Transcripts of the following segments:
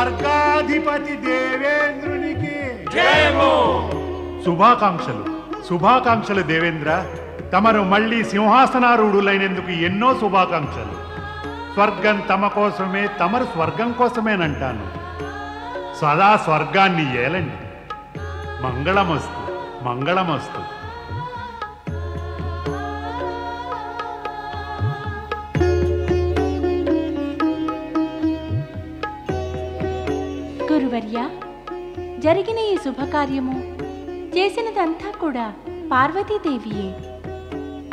స్వర్గాధిపతి దేవేంద్రునికి జయము. శుభాకాంక్షలు శుభాకాంక్షలు దేవేంద్ర. తమరు మళ్ళీ సింహాసనారూఢులైనందుకు ఎన్నో శుభాకాంక్షలు. స్వర్గం తమ కోసమే, తమరు స్వర్గం కోసమేనంటాను. సదా స్వర్గాన్ని ఏలండి. మంగళమస్తు మంగళమస్తు. గురువర్య, జరిగిన ఈ శుభకార్యము చేసినదంతా కూడా పార్వతీదేవియే.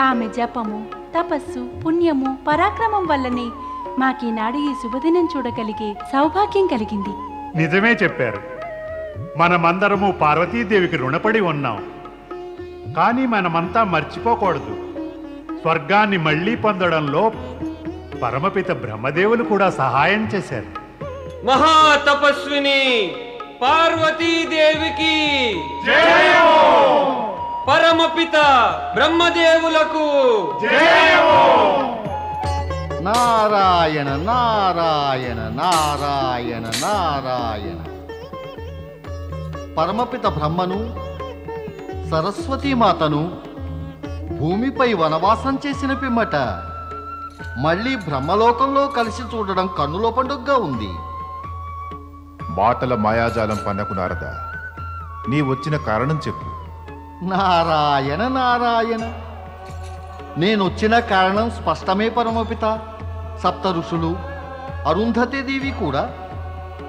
ఆమె జపము, తపస్సు, పుణ్యము, పరాక్రమం వల్లనే మాకీనాడు ఈ శుభదినం చూడగలిగే సౌభాగ్యం కలిగింది. నిజమే చెప్పారు. మనమందరము పార్వతీదేవికి రుణపడి ఉన్నాం. కానీ మనమంతా మర్చిపోకూడదు, స్వర్గాన్ని మళ్లీ పొందడంలో పరమపిత బ్రహ్మదేవులు కూడా సహాయం చేశారు. మహాతపస్విని పార్వతీదేవికి జయము. పరమపిత బ్రహ్మదేవులకు జయము. నారాయణ నారాయణ నారాయణ నారాయణ. పరమపిత బ్రహ్మను, సరస్వతీమాతను భూమిపై వనవాసం చేసిన పిమ్మట మళ్ళీ బ్రహ్మలోకంలో కలిసి చూడడం కన్నుల పండుగగా ఉంది. మాటల మాయాజాలం పన్నకు నారద, నీ వచ్చిన కారణం చెప్పు. నారాయణ నారాయణ. నేనొచ్చిన కారణం స్పష్టమే పరమపిత. సప్త ఋషులు, అరుంధతీదేవి కూడా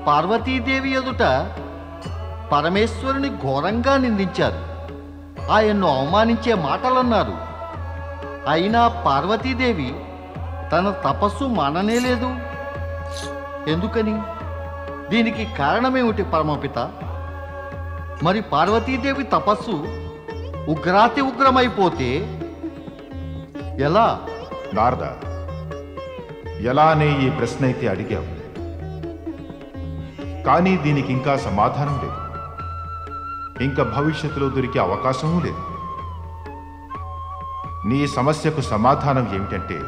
పార్వతీదేవి ఎదుట పరమేశ్వరుని ఘోరంగా నిందించారు. ఆయన్ను అవమానించే మాటలన్నారు. అయినా పార్వతీదేవి తన తపస్సు మాననేలేదు. ఎందుకని? దీనికి కారణమేమిటి పరమపిత? మరి పార్వతీదేవి తపస్సు ఉగ్రాతి ఉగ్రమైపోతే ఎలా? నారద, ఎలా అనే ఈ ప్రశ్న అయితే అడిగావు, కానీ దీనికి ఇంకా సమాధానం లేదు. ఇంకా భవిష్యత్తులో దొరికే అవకాశమూ లేదు. నీ సమస్యకు సమాధానం ఏమిటంటే,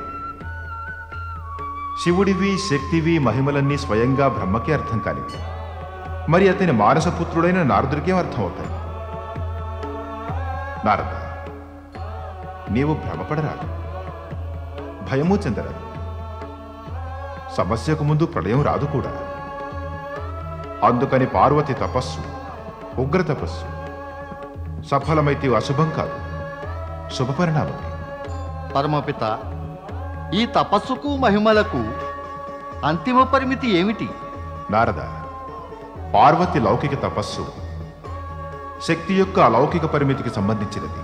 శివుడివి, శక్తివి, మహిమలన్నీ స్వయంగా బ్రహ్మకే అర్థం కానివి. మరి అతని మానసపుత్రుడైన నారదుడికేం అర్థమవుతాయి? నారద, నీవు భ్రమపడరాదు, భయమూ చెందరాదు. సమస్యకు ముందు ప్రళయం రాదు కూడా. అందుకని పార్వతి తపస్సు, ఉగ్ర తపస్సు సఫలమైతే అశుభం కాదు, శుభపరిణామమే. పరమపిత, ఈ తపస్సుకు మహిమలకు అంతిమ పరిమితి ఏమిటి? నారద, పార్వతి లౌకిక తపస్సు శక్తి యొక్క అలౌకిక పరిమితికి సంబంధించినది.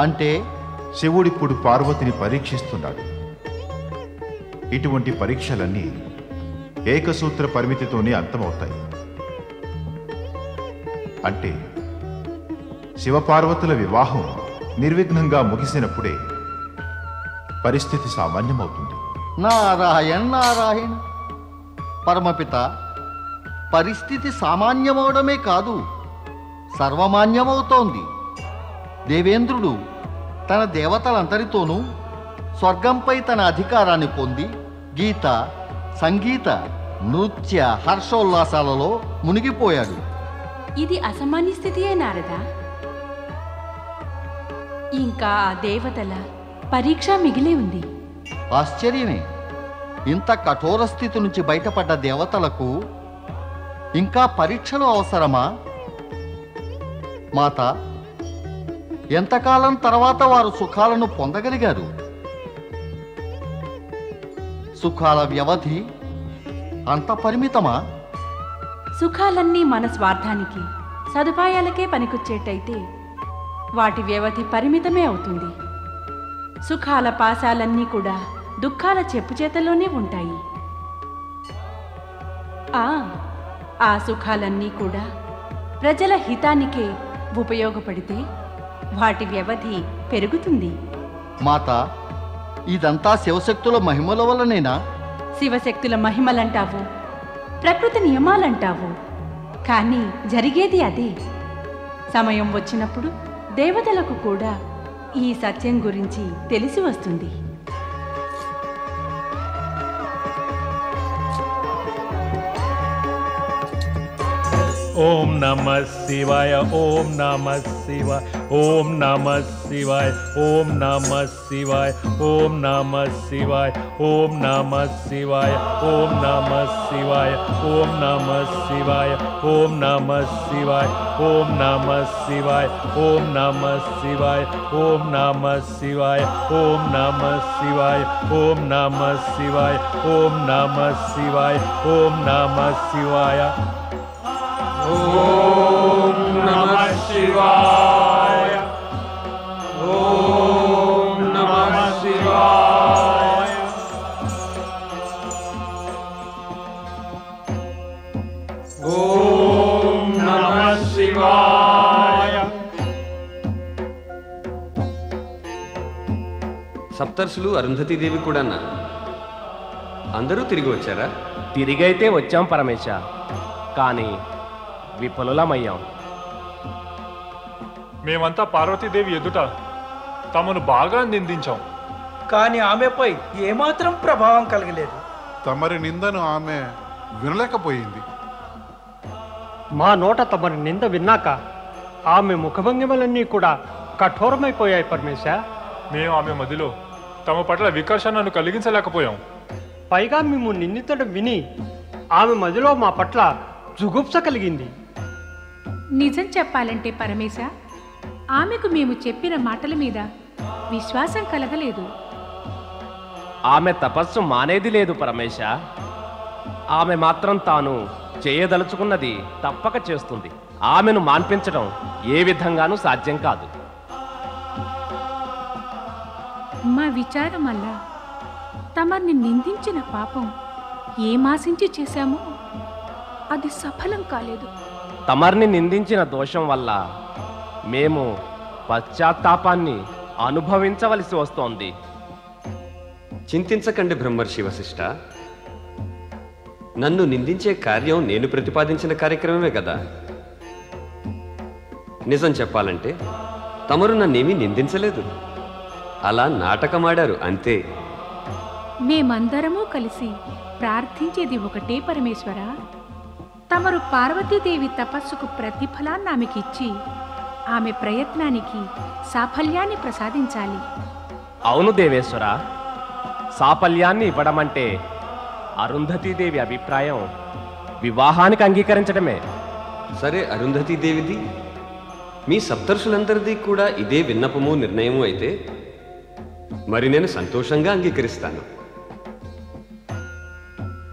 అంటే శివుడిప్పుడు పార్వతిని పరీక్షిస్తున్నాడు. ఇటువంటి పరీక్షలన్నీ ఏకసూత్ర పరిమితితోనే అంతమవుతాయి. అంటే శివపార్వతుల వివాహం నిర్విఘ్నంగా ముగిసినప్పుడే పరిస్థితి సామాన్యమవుతుంది. నారాయణ నారాయణ. పరమపిత, పరిస్థితి సామాన్యమవడమే కాదు, సర్వమాన్యమవుతోంది. దేవేంద్రుడు తన దేవతలందరితోనూ స్వర్గంపై తన అధికారాన్ని పొంది గీత, సంగీత, నృత్య, హర్షోల్లాసాలలో మునిగిపోయాడు. ఇది అసామాన్య స్థితియే నారదా. ఇంకా ఆ దేవతల పరీక్ష మిగిలి ఉంది. ఆశ్చర్యమే. ఇంత కఠోర స్థితి నుంచి బయటపడ్డ దేవతలకు ఇంకా పరీక్షలు అవసరమా? మాత, ఎంతకాలం తర్వాత వారు సుఖాలను పొందగలిగారు? సుఖాల వ్యవధి అంత పరిమితమా? సుఖాలన్నీ మన స్వార్థానికి, సదుపాయాలకే పనికొచ్చేటైతే వాటి వ్యవధి పరిమితమే అవుతుంది. సుఖాల పాశాలన్నీ కూడా దుఃఖాల చెప్పుచేతలోనే ఉంటాయి. ఆ సుఖాలన్నీ కూడా ప్రజల హితానికే ఉపయోగపడితే వాటి వ్యవధి పెరుగుతుంది. మాత, ఇదంతా శివశక్తుల మహిమల వల్లనేనా? శివశక్తుల మహిమలంటావు, ప్రకృతి నియమాలంటావు, కానీ జరిగేది అదే. సమయం వచ్చినప్పుడు దేవతలకు కూడా ఈ సత్యం గురించి తెలిసి వస్తుంది. ఓం నమః శివాయ ఓం నమః శివాయ ఓం నమః శివాయ ఓం నమః శివాయ ఓం నమః శివాయ ఓం నమః శివాయ ఓం నమః శివాయ ఓం నమః శివాయ ఓం నమః శివాయ ఓం నమః శివాయ ఓం నమః శివాయ ఓం నమః శివాయ ఓం నమః శివాయ ఓం నమః శివాయ ఓం నమః శివాయ ఓం నమః శివాయ ఓం నమః శివాయ ఓం నమః శివాయ ఓం నమః శివాయ. సప్తర్షులు అరుంధతీదేవి కూడా అందరూ తిరిగి వచ్చారా? తిరిగైతే వచ్చాం పరమేశ, కానీ విఫలులమయ్యాం. మేమంతా పార్వతీదేవి ఎదుట తమను బాగా నిందించాం, కానీ ఆమెపై ఏమాత్రం ప్రభావం కలగలేదు. తమరి నిందను ఆమె వినలేకపోయింది. మా నోట తమరి నింద విన్నాక ఆమె ముఖభంగిమలన్నీ కూడా కఠోరమైపోయాయి పరమేశ. మేము ఆమె మదిలో తమ పట్ల వికర్షణను కలిగించలేకపోయాం. పైగా మేము నిందించడం విని ఆమె మదిలో మా పట్ల జుగుప్స కలిగింది. నిజం చెప్పాలంటే పరమేశ, ఆమెకు మేము చెప్పిన మాటల మీద విశ్వాసం కలగలేదు. ఆమె తపస్సు మానేది లేదు పరమేశ. ఆమె మాత్రం తాను చేయదలుచుకున్నది తప్పక చేస్తుంది. ఆమెను మాన్పించడం ఏ విధంగానూ సాధ్యం కాదు. మా విచారం వల్ల తమర్ని నిందించిన పాపం ఏమాశించి చేశామో అది సఫలం కాలేదు. తమర్ని నిందించిన దోషం వల్ల మేము పశ్చాత్తాపాన్ని అనుభవించవలసి వస్తోంది. చింతించకండి బ్రహ్మర్షి వశిష్ఠ. నన్ను నిందించే కార్యం నేను ప్రతిపాదించిన కార్యక్రమమే కదా. నిజం చెప్పాలంటే తమరు నన్నేమీ నిందించలేదు, అలా నాటకమాడారు అంతే. మేమందరము కలిసి ప్రార్థించేది ఒకటే పరమేశ్వర, తమరు పార్వతీదేవి తపస్సుకు ప్రతిఫలాన్ని ఆమెకిచ్చి ఆమె ప్రయత్నానికి సాఫల్యాన్ని ప్రసాదించాలి. అవును దేవేశ్వర, సాఫల్యాన్ని ఇవ్వడమంటే అరుంధతీదేవి అభిప్రాయం వివాహానికి అంగీకరించడమే. సరే, అరుంధతీదేవిది మీ సప్తర్షులందరిది కూడా ఇదే విన్నపము నిర్ణయము అయితే మరి నేను సంతోషంగా అంగీకరిస్తాను.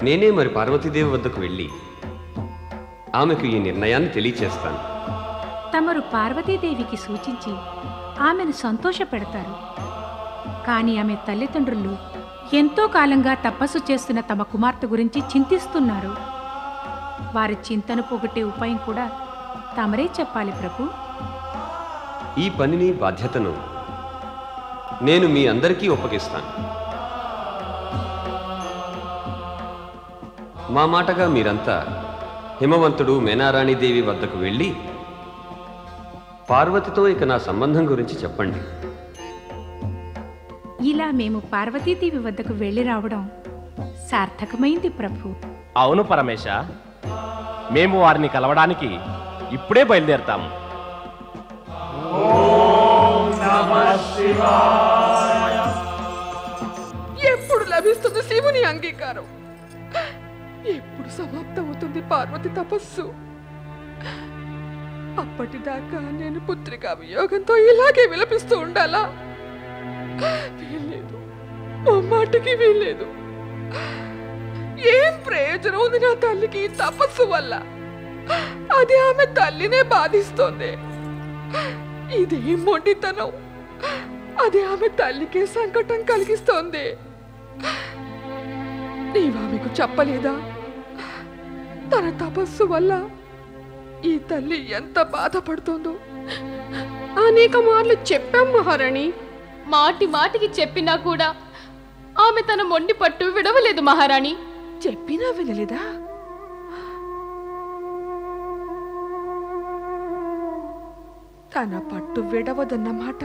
నేనే మరి పార్వతీదేవి వద్దకు వెళ్ళి ఆమెకు ఈ నిర్ణయాన్ని తెలియచేస్తాను. తమరు పార్వతీదేవికి సూచించి ఆమెను సంతోషపెడతారు. కానీ ఆమె తల్లిదండ్రులు ఎంతో కాలంగా తపస్సు చేస్తున్న తమ కుమార్తె గురించి చింతిస్తున్నారు. వారి చింతను పోగొట్టే ఉపాయం కూడా తమరే చెప్పాలి ప్రభు. ఈ పనిని బాధ్యతను నేను మీ అందరికీ ఒప్పగిస్తాను. మా మాటగా మీరంతా హిమవంతుడు మేనారాణీదేవి వద్దకు వెళ్ళి పార్వతితో ఇక నా సంబంధం గురించి చెప్పండి. ఇలా మేము పార్వతీదేవి వద్దకు వెళ్ళి రావడం సార్థకమైంది ప్రభు. అవును పరమేశ, మేము వారిని కలవడానికి ఇప్పుడే బయలుదేరతాము. ఎప్పుడు లభిస్తుంది శివుని అంగీకారం? ఎప్పుడు సమాప్తమవుతుంది పార్వతి తపస్సు? అప్పటిదాకా నేను పుత్రికా వియోగంతో ఇలాగే విలపిస్తూ ఉండాలా? వీల్లేదు, మాటికి వీల్లేదు. ఏం ప్రయోజనం ఉంది నా తల్లికి ఈ తపస్సు వల్ల? అది ఆమె తల్లినే బాధిస్తోంది. ఇదేం మొండితనం, అది ఆమె తల్లికే సంకటం కలిగిస్తోంది. నీవామెకు చెప్పలేదా తన తపస్సు వల్ల ఈ తల్లి ఎంత బాధపడుతోందో? అనేక మార్లు చెప్పాం మహారాణి. మాటి మాటికి చెప్పినా కూడా ఆమె తన మొండి పట్టు విడవలేదు మహారాణి. చెప్పినా వినలేదా? తన పట్టు విడవదన్నమాట.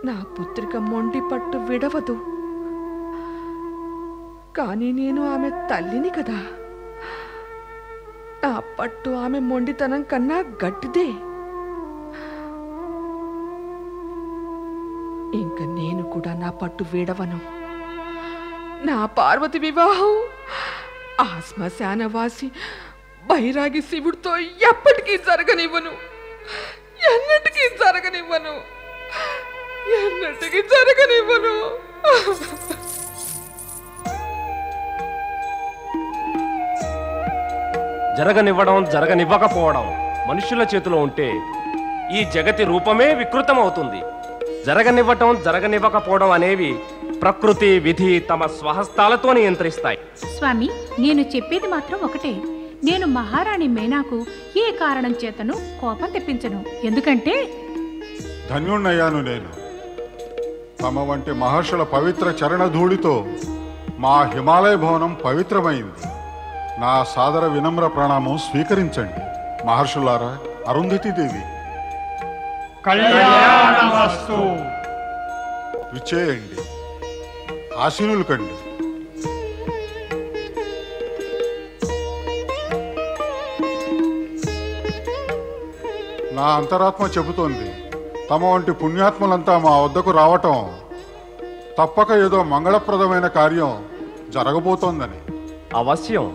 నా పుత్రిక మొండి పట్టు విడవదు, కానీ నేను ఆమె తల్లిని కదా. పట్టు ఆమె మొండితనం కన్నా గట్టిదే. ఇంక నేను కూడా నా పట్టు వీడవను. నా పార్వతి వివాహం ఆ శ్మశానవాసి బైరాగి శివుడితో ఎప్పటికీ జరగనివ్వను, ఎన్నటికీ జరగనివ్వను, ఎన్నటికీ జరగనివ్వను. జరగనివ్వడం జరగనివ్వకపోవడం మనుషుల చేతిలో ఉంటే ఈ జగతి రూపమే వికృతమవుతుంది. జరగనివ్వటం జరగనివ్వకపోవడం అనేవి ప్రకృతి విధి తమ స్వహస్తాలతో నియంత్రిస్తాయి. స్వామి, నేను చెప్పేది మాత్రం ఒకటే. నేను మహారాణి మేనాకు ఏ కారణం చేతను కోపం తెప్పించను. ఎందుకంటే ధన్యుణ్ణయ్యాను నేను. తమ వంటి మహర్షుల పవిత్ర చరణధూళితో మా హిమాలయ భవనం పవిత్రమైంది. నా సాదర వినమ్ర ప్రణామం స్వీకరించండి. మహర్షులారా, అరుంధతీదేవి కళ్యాణమస్తు. విచ్చేయండి, ఆశీనులు కండి. నా అంతరాత్మ చెబుతోంది, తమ వంటి పుణ్యాత్మలంతా మా వద్దకు రావటం తప్పక ఏదో మంగళప్రదమైన కార్యం జరగబోతోందని. అవశ్యం,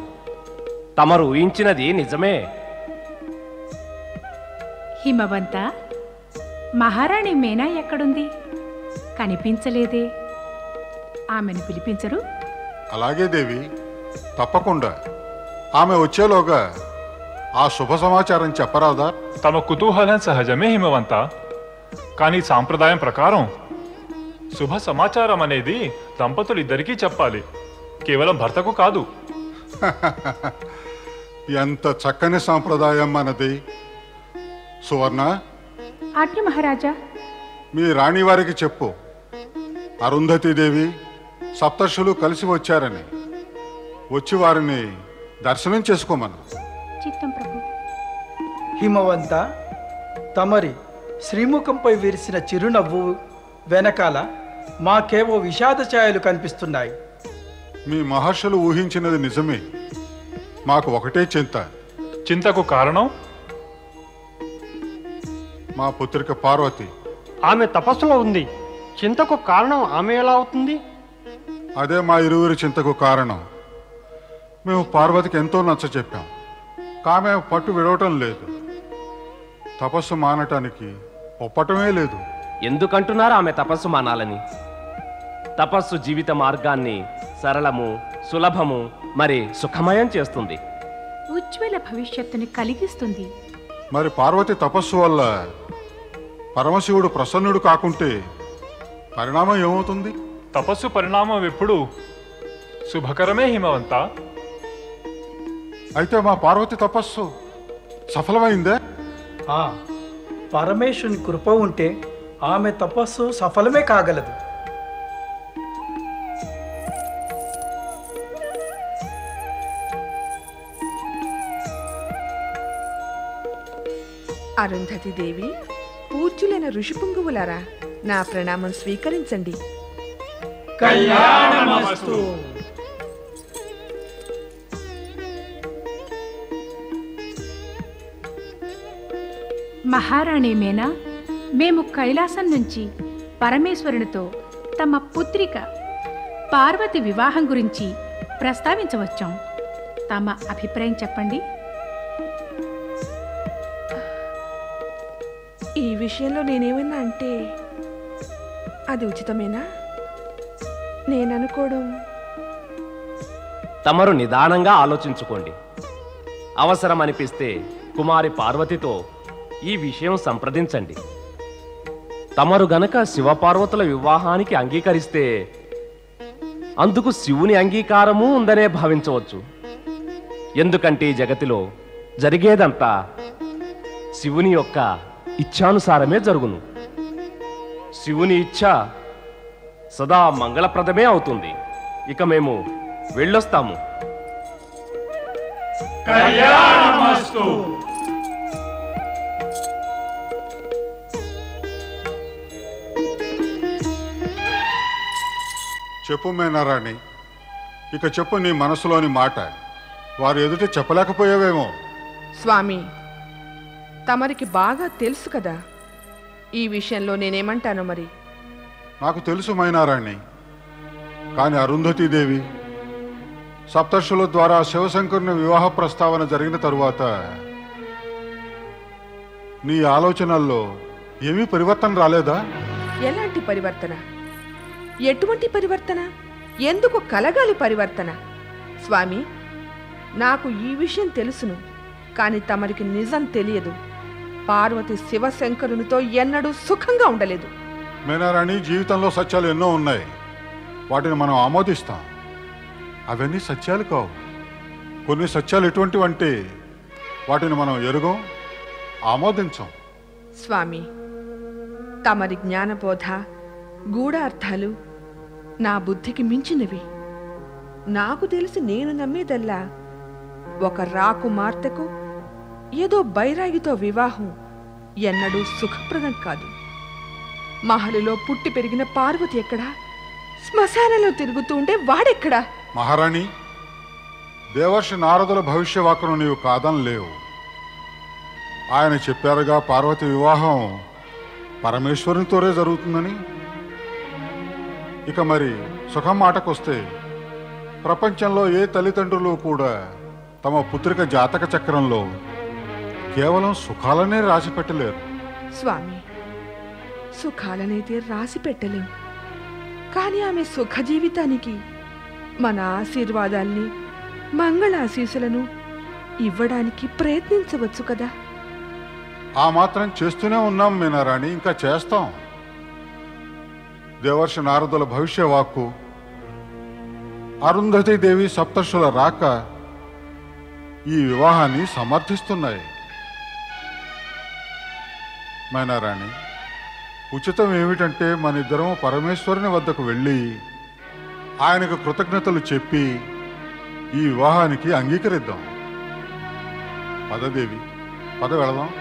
తమరు ఊహించినది నిజమే. హిమవంత, మహారాణి మేనా ఎక్కడుంది? కనిపించలేదే. ఆమెను పిలిపించరు? అలాగే దేవి, తప్పకుండా. ఆమె వచ్చేలోగా ఆ శుభ సమాచారం చెప్పరాదా? తమ కుతూహలం సహజమే హిమవంత. కానీ సాంప్రదాయం ప్రకారం శుభ సమాచారం అనేది దంపతులిద్దరికీ చెప్పాలి, కేవలం భర్తకు కాదు. ఎంత చక్కని సాంప్రదాయం మనది. సువర్ణ, ఆజ్ఞ మహారాజా. మీ రాణి వారికి చెప్పు, అరుంధతీదేవి సప్తర్షులు కలిసి వచ్చారని. వచ్చి వారిని దర్శనం చేసుకోమను. చిత్తం ప్రభు. హిమవంత, తమరి శ్రీముఖంపై విరిసిన చిరునవ్వు వెనకాల మాకేవో విషాద ఛాయలు కనిపిస్తున్నాయి. మీ మహర్షులు ఊహించినది నిజమే. మాకు ఒకటే చింత. చింతకు కారణం? మా పుత్రిక పార్వతి. ఆమె తపస్సులో ఉంది. చింతకు కారణం ఆమె ఎలా అవుతుంది? అదే మా ఇరువురి చింతకు కారణం. మేము పార్వతికి ఎంతో నచ్చ చెప్పాం, కామె పట్టు విడవటం లేదు. తపస్సు మానటానికి ఒప్పటమే లేదు. ఎందుకంటున్నారు ఆమె తపస్సు మానాలని? తపస్సు జీవిత మార్గాన్ని సరళము, సులభము, మరి సుఖమయం చేస్తుంది. ఉజ్వల భవిష్యత్తుని కలిగిస్తుంది. మరి పార్వతి తపస్సు వల్ల పరమశివుడు ప్రసన్నుడు కాకుంటే పరిణామం ఏమవుతుంది? తపస్సు పరిణామం ఎప్పుడు శుభకరమే హిమవంత. అయితే మా పార్వతి తపస్సు సఫలమైందే? పరమేశ్వరుని కృప ఉంటే ఆమె తపస్సు సఫలమే కాగలదు. అరుంధతి దేవి, పూజ్యులైన ఋషిపుంగువులారా, నా ప్రణామం స్వీకరించండి. కళ్యాణమస్తు. మహారాణి మేనా, మేము కైలాసం నుంచి పరమేశ్వరునితో తమ పుత్రిక పార్వతి వివాహం గురించి ప్రస్తావించవచ్చాం. తమ అభిప్రాయం చెప్పండి. ఈ విషయంలో నేనేమన్నా అంటే అది ఉచితమేనా? నేననుకోవడం. తమరు నిదానంగా ఆలోచించుకోండి. అవసరం అనిపిస్తే కుమారి పార్వతితో ఈ విషయం సంప్రదించండి. తమరు గనక శివపార్వతుల వివాహానికి అంగీకరిస్తే అందుకు శివుని అంగీకారము ఉందనే భావించవచ్చు. ఎందుకంటే ఈ జగతిలో జరిగేదంతా శివుని యొక్క ఇచ్ఛానుసారమే జరుగును. శివుని ఇచ్ఛ సదా మంగళప్రదమే అవుతుంది. ఇక మేము వెళ్ళొస్తాము. కళ్యాణమస్తు. చెప్పు మేనారాణి, ఇక చెప్పు నీ మనసులోని మాట. వారు ఎదుట చెప్పలేకపోయావేమో. స్వామి, తమరికి బాగా తెలుసు కదా ఈ విషయంలో నేనేమంటానో మరి. నాకు తెలుసు మైనారాణి. కానీ అరుంధతీదేవి సప్తర్షుల ద్వారా శివశంకరుని వివాహ ప్రస్తావన జరిగిన తరువాత నీ ఆలోచనల్లో ఏమీ పరివర్తన రాలేదా? ఎలాంటి పరివర్తన? ఎటువంటి పరివర్తన? ఎందుకు కలగాలి పరివర్తన? స్వామి, నాకు ఈ విషయం తెలుసును, కానీ తమరికి నిజం తెలియదు. పార్వతి శివశంకరునితో ఎన్నడూ సుఖంగా ఉండలేదు. మైనారాణి, జీవితంలో సత్యాలు ఎన్నో ఉన్నాయి. వాటిని మనం ఆమోదిస్తాం. అవన్నీ సత్యాలు కావు. కొన్ని సత్యాలు ఎటువంటివంటే వాటిని మనం ఎరుగం, ఆమోదించం. స్వామి, తమరి జ్ఞానబోధ, గూఢార్థాలు నా బుద్ధికి మించినవి. నాకు తెలిసి నేను నమ్మేదల్లా ఒక రాకుమార్తెకు ఏదో బైరాగితో వివాహం ఎన్నడూ సుఖప్రదం కాదు. మహలులో పుట్టి పెరిగిన పార్వతి ఎక్కడా? శ్మశానంలో తిరుగుతూ ఉండే వాడెక్కడా? మహారాణి, దేవర్షి నారదుల భవిష్యవాక్కును నీవు కాదనలేవు. ఆయన చెప్పారుగా పార్వతి వివాహం పరమేశ్వరునితోనే జరుగుతుందని. ఇక మరి సుఖం మాటకొస్తే ప్రపంచంలో ఏ తల్లిదండ్రులు కూడా తమ పుత్రిక జాతక చక్రంలో కేవలం సుఖాలనే రాసి పెట్టలేరు. స్వామి, సుఖాలనైతే రాసి పెట్టలేం, కానీ ఆమె సుఖ జీవితానికి మన ఆశీర్వాదాల్ని, మంగళాశీసులను ఇవ్వడానికి ప్రయత్నించవచ్చు కదా. ఆ మాత్రం చేస్తూనే ఉన్నాం మీనారాణి, ఇంకా చేస్తాం. దేవర్షి నారదుల భవిష్యవాక్కు, అరుంధతీదేవి సప్తర్షుల రాక ఈ వివాహాన్ని సమర్థిస్తున్నాయి. మైనారాణి, ఉచితం ఏమిటంటే మన ఇద్దరం పరమేశ్వరుని వద్దకు వెళ్ళి ఆయనకు కృతజ్ఞతలు చెప్పి ఈ వివాహానికి అంగీకరిద్దాం. పదదేవి, పద వెళదాం.